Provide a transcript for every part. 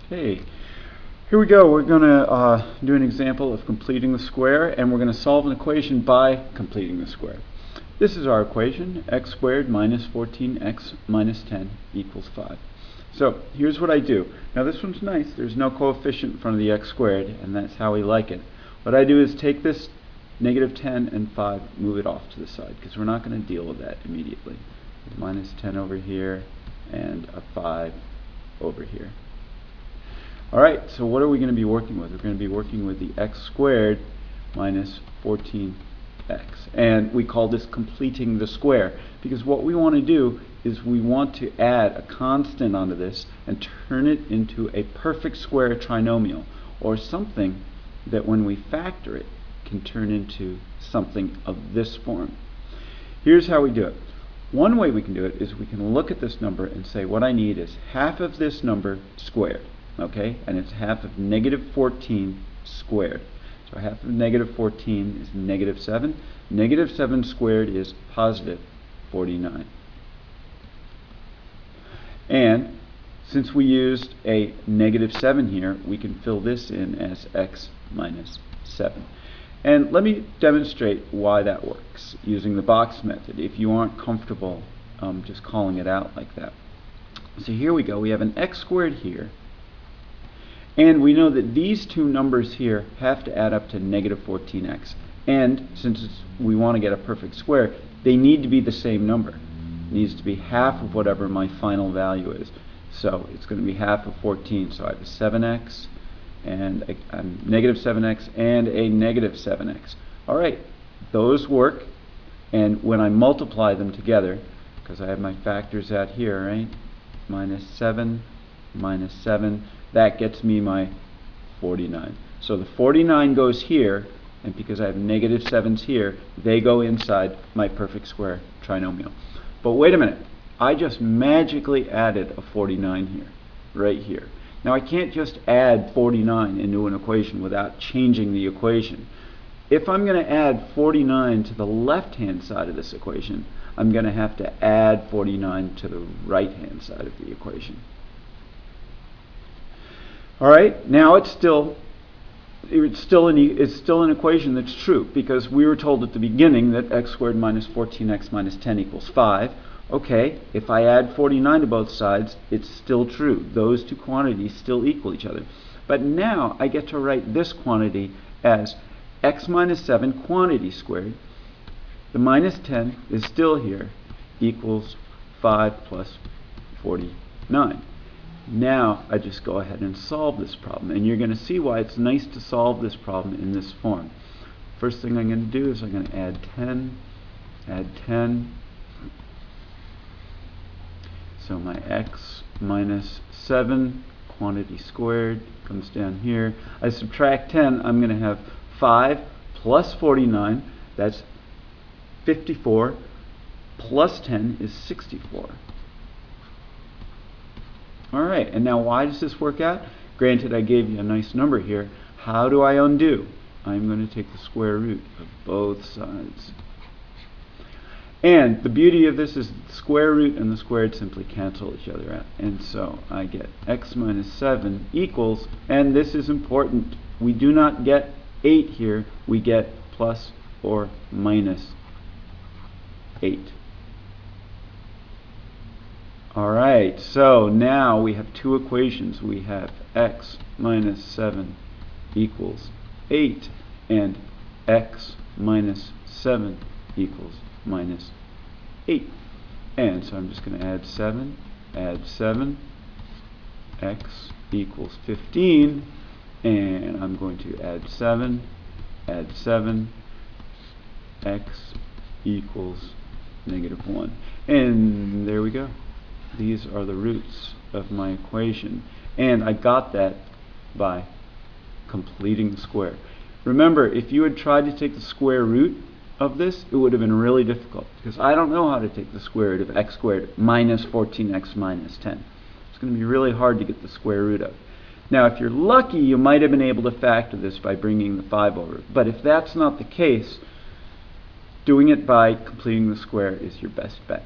Okay, here we go. We're going to do an example of completing the square, and we're going to solve an equation by completing the square. This is our equation, x squared minus 14x minus 10 equals 5. So here's what I do. Now this one's nice. There's no coefficient in front of the x squared, and that's how we like it. What I do is take this negative 10 and 5, move it off to the side, because we're not going to deal with that immediately. Minus 10 over here, and a 5 over here. Alright, so what are we going to be working with? We're going to be working with the x squared minus 14x. And we call this completing the square, because what we want to do is we want to add a constant onto this and turn it into a perfect square trinomial, or something that when we factor it can turn into something of this form. Here's how we do it. One way we can do it is we can look at this number and say what I need is half of this number squared. Okay, and it's half of negative 14 squared. So half of negative 14 is negative 7. Negative 7 squared is positive 49. And since we used a negative 7 here, we can fill this in as x minus 7. And let me demonstrate why that works using the box method if you aren't comfortable just calling it out like that. So here we go. We have an x squared here. And we know that these two numbers here have to add up to negative 14x. And since we want to get a perfect square, they need to be the same number. It needs to be half of whatever my final value is. So it's going to be half of 14. So I have a 7x, and a negative 7x, and a negative 7x. Alright, those work. And when I multiply them together, because I have my factors out here, right? Minus 7, minus 7. That gets me my 49. So the 49 goes here, and because I have negative 7's here, they go inside my perfect square trinomial. But wait a minute. I just magically added a 49 here, right here. Now I can't just add 49 into an equation without changing the equation. If I'm going to add 49 to the left-hand side of this equation, I'm going to have to add 49 to the right-hand side of the equation. Alright, now it's still an equation that's true, because we were told at the beginning that x squared minus 14x minus 10 equals 5. Okay, if I add 49 to both sides, it's still true. Those two quantities still equal each other. But now I get to write this quantity as x minus 7 quantity squared. The minus 10 is still here, equals 5 plus 49. Now I just go ahead and solve this problem, and you're going to see why it's nice to solve this problem in this form. First thing I'm going to do is I'm going to add 10, add 10. So my x minus 7 quantity squared comes down here. I subtract 10, I'm going to have 5 plus 49, that's 54, plus 10 is 64. Alright, and now why does this work out? Granted, I gave you a nice number here. How do I undo? I'm going to take the square root of both sides. And the beauty of this is the square root and the squared simply cancel each other out. And so I get x minus 7 equals, and this is important, we do not get 8 here, we get plus or minus 8. Alright, so now we have two equations. We have x minus 7 equals 8, and x minus 7 equals minus 8. And so I'm just going to add 7, x equals 15, and I'm going to add 7, x equals negative 1. And there we go. These are the roots of my equation, and I got that by completing the square. Remember, if you had tried to take the square root of this, it would have been really difficult, because I don't know how to take the square root of x squared minus 14x minus 10. It's going to be really hard to get the square root of. Now if you're lucky, you might have been able to factor this by bringing the 5 over, but if that's not the case, doing it by completing the square is your best bet.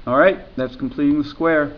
Alright, that's completing the square.